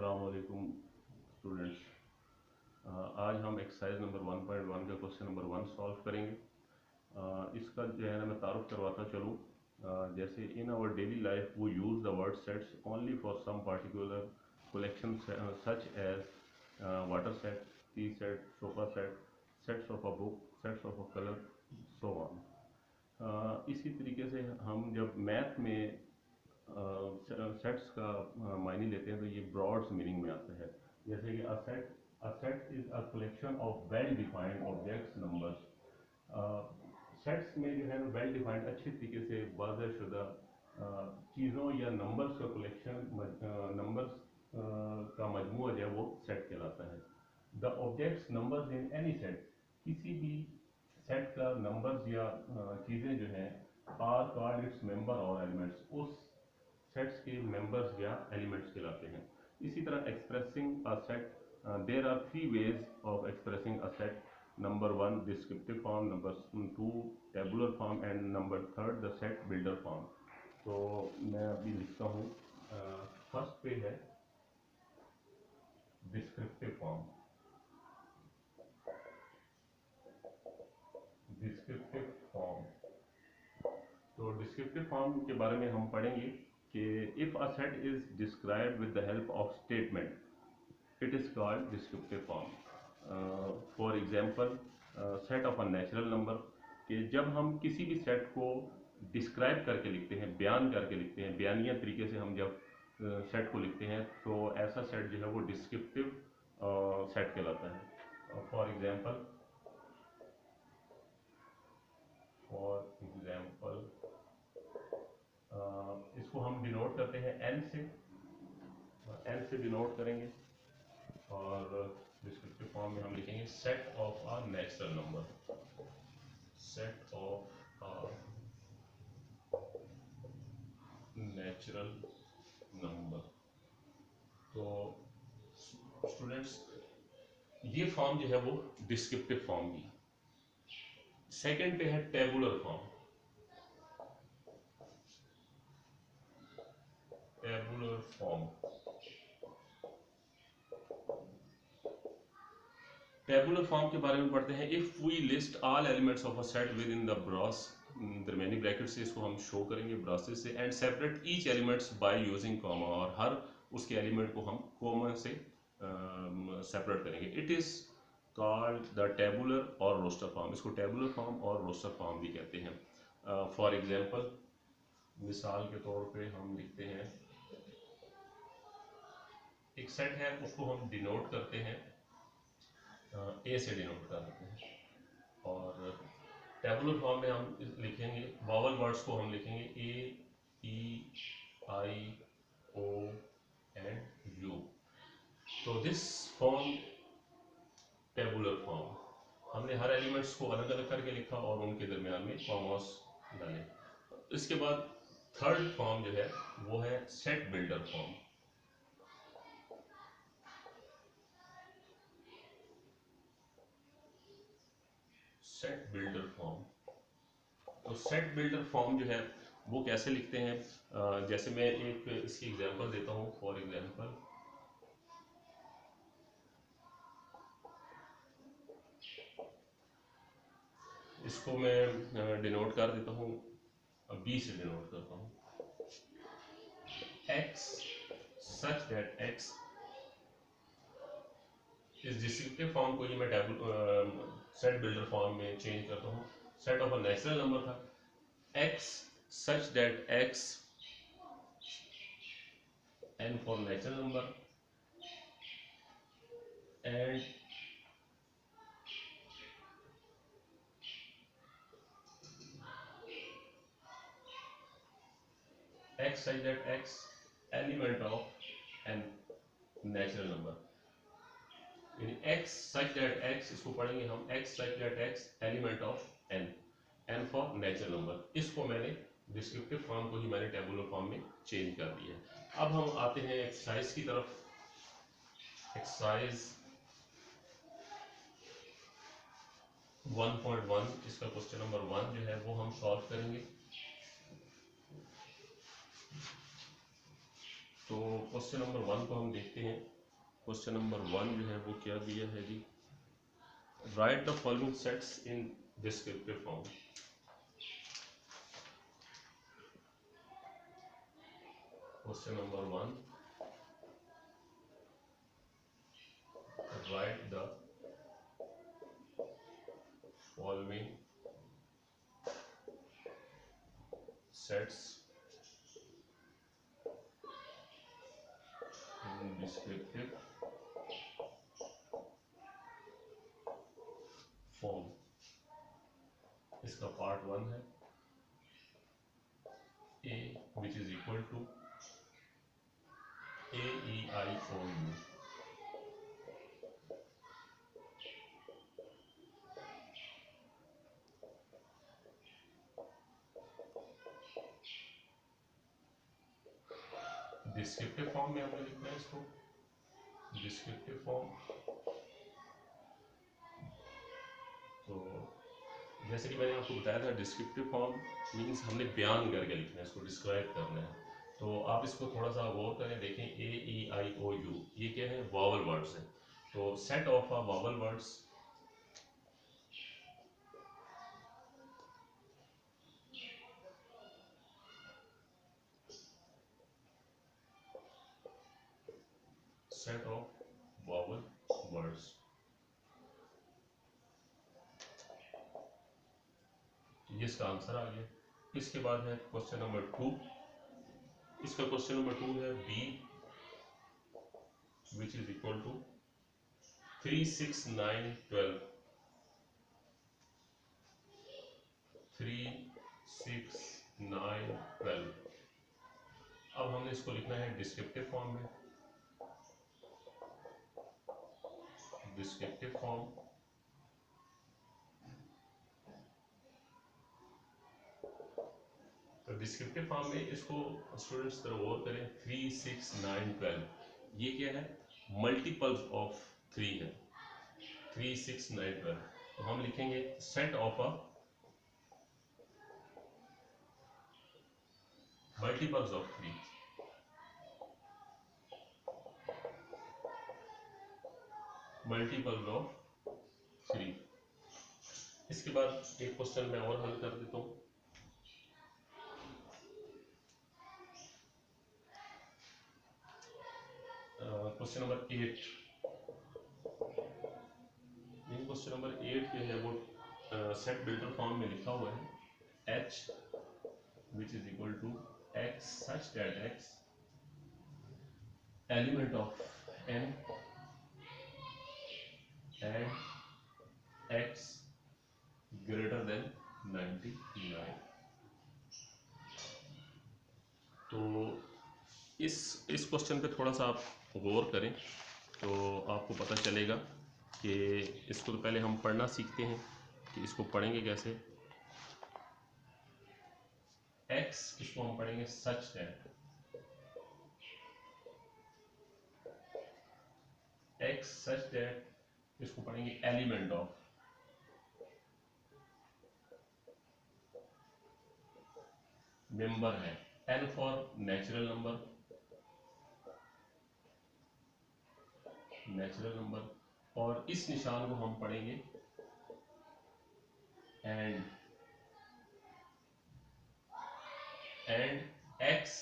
अस्सलाम वालेकुम स्टूडेंट्स। आज हम एक्सरसाइज नंबर 1.1 का क्वेश्चन नंबर 1 सॉल्व करेंगे। इसका जो है ना मैं तारुफ करवाता चलूँ। जैसे इन आवर डेली लाइफ वो use the word sets only for some particular collection such as water set, tea set, sofa set, sets of a book, sets of a colour, so on. इसी तरीके से हम जब math में sets का मायने लेते हैं तो ये ब्रॉड मीनिंग में आता है। जैसे कि a set is a collection of well defined objects numbers. Sets में जो है ना वेल डिफाइंड अच्छे तरीके से वाज़ेहशुदा चीज़ों या नंबर्स का कलेक्शन, नंबर्स का मजमूआ जो है वो सेट कहलाता है। The objects numbers in any set, किसी भी सेट का नंबर्स या चीज़ें जो हैं आर कॉल्ड इट्स मेंबर और एलिमेंट्स, उस सेट्स के मेंबर्स या एलिमेंट्स कहलाते हैं। इसी तरह expressing a set, there are 3 ways of expressing a set. Number 1 descriptive form, number 2 tabular form and number 3 the set builder form. तो मैं अभी लिखता हूँ। फर्स्ट पे है डिस्क्रिप्टिव फॉर्म। डिस्क्रिप्टिव फॉर्म, तो डिस्क्रिप्टिव फॉर्म के बारे में हम पढ़ेंगे कि if a set is described with the help of statement it is called descriptive form. For example set of a natural number, कि जब हम किसी भी सेट को डिस्क्राइब करके लिखते हैं, बयान करके लिखते हैं, बयानिया तरीके से हम जब सेट को लिखते हैं तो ऐसा सेट जो है वो डिस्क्रिप्टिव सेट कहलाता है। फॉर एग्जांपल इसको हम डिनोट करते हैं एन से, डिनोट करेंगे और डिस्क्रिप्टिव फॉर्म में हम लिखेंगे set of a natural number, set of a natural number. तो स्टूडेंट्स ये फॉर्म जो है वो डिस्क्रिप्टिव फॉर्म की। सेकंड पे है tabular form. Tabular form, tabular form के बारे में पढ़ते हैं। If we list all elements of a set within the braces, दरमियानी ब्रैकेट से इसको हम शो करेंगे ब्रॉसेस से, and separate each elements by using comma, और हर उसके एलिमेंट को हम कॉमा से सेपरेट करेंगे। It is called the tabular और रोस्टर फॉर्म। इसको टेबुलर फॉर्म और रोस्टर फॉर्म भी कहते हैं। फॉर एग्जांपल, मिसाल के तौर पे हम लिखते हैं एक सेट है, उसको हम डिनोट करते हैं ए से डिनोट कर देते हैं, और टेबुलर फॉर्म में हम लिखेंगे वॉवल वर्ड्स को हम लिखेंगे ए, E, I, O and you. तो दिस फॉर्म टेबुलर फॉर्म, हमने हर एलिमेंट्स को अलग अलग करके लिखा और उनके दरमियान में कॉमास डाले। इसके बाद थर्ड फॉर्म जो है वो है set builder form. Set builder form, तो सेट बिल्डर फॉर्म जो है वो कैसे लिखते हैं, जैसे मैं एक इसकी एग्जांपल देता हूँ। फॉर एग्जांपल, इसको मैं डिनोट कर देता हूँ, बी से डिनोट करता हूँ। x such that x, इस डिस्क्रिप्टिव फॉर्म को ही मैं सेट बिल्डर फॉर्म में चेंज करता हूँ। Set of a natural number था, x such that x, n for natural number, and x such that x element of n natural number. यानी x such that x, इसको पढ़ेंगे हम x such that x element of n, n for natural number. इसको मैंने descriptive form को ही मैंने tabular form में change कर दिया है। अब हम आते हैं एक्सरसाइज की तरफ। एक्सरसाइज 1.1, इसका क्वेश्चन नंबर 1 जो है वो हम सॉल्व करेंगे। तो क्वेश्चन नंबर 1 को हम देखते हैं। क्वेश्चन नंबर 1 जो है वो क्या दिया है जी, write the following sets in descriptive form. Question number 1, write the following sets in descriptive form. इसका पार्ट 1 है A which is equal to A E I O U. Descriptive form में हमने लिखना है इसको, डिस्क्रिप्टिव फॉर्म। तो जैसे कि मैंने आपको बताया था, डिस्क्रिप्टिव फॉर्म मीन्स हमने बयान करके लिखना है, इसको डिस्क्राइब करना है। तो आप इसको थोड़ा सा गौर करें, देखें ए ई आई ओ यू ये क्या है, वावल वर्ड्स हैं। तो set of a vowel words, set of vowel words. ये इसका आंसर आ गया। इसके बाद है क्वेश्चन नंबर 2। इसका क्वेश्चन नंबर 2 है B which is equal to 3 6 9 12। 3 6 9 12। अब हमने इसको लिखना है डिस्क्रिप्टिव फॉर्म में, डिस्क्रिप्टिव फॉर्म। तो डिस्क्रिप्टिव फॉर्म में इसको स्टूडेंट्स तरह गौर करें, 3 6 9 12 ये क्या है, मल्टीपल्स ऑफ 3 है, 3 6 9 12। तो हम लिखेंगे set of a multiples of 3, multiples of 3। इसके बाद एक क्वेश्चन मैं और हल कर देता हूँ। Question number 8। क्वेश्चन नंबर 8 जो है वो सेट बिल्डर फॉर्म में लिखा हुआ है h which is equal to x such that x element of n and x greater than 99। तो इस क्वेश्चन पे थोड़ा सा आप गौर करें तो आपको पता चलेगा कि इसको तो पहले हम पढ़ना सीखते हैं कि इसको पढ़ेंगे कैसे। x इसको हम पढ़ेंगे such that x such that इसको पढ़ेंगे एलिमेंट ऑफ मेंबर है, n for natural number, natural number. और इस निशान को हम पढ़ेंगे एंड x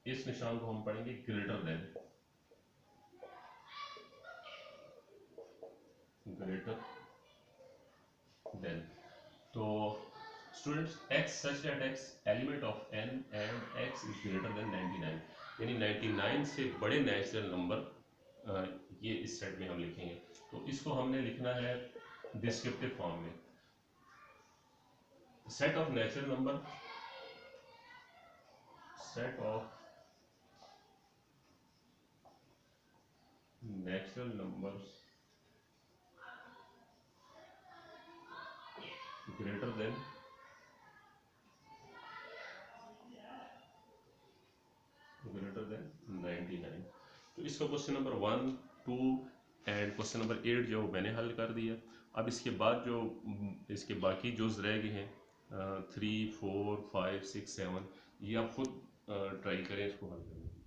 इस निशान को हम पढ़ेंगे ग्रेटर देन, ग्रेटर देन। तो students x such that x element of n and x is greater than 99, यानी 99 से बड़े नेचुरल नंबर ये इस सेट में हम लिखेंगे। तो इसको हमने लिखना है डिस्क्रिप्टिव फॉर्म में, set of natural number, set of natural numbers greater than 99। तो इसका question number 1 2 and question number 8 जो मैंने हल कर दिया। अब इसके बाद जो इसके बाकी जो रह गए हैं 3 4 5 6 7 ये आप खुद ट्राई करें इसको हल करने की।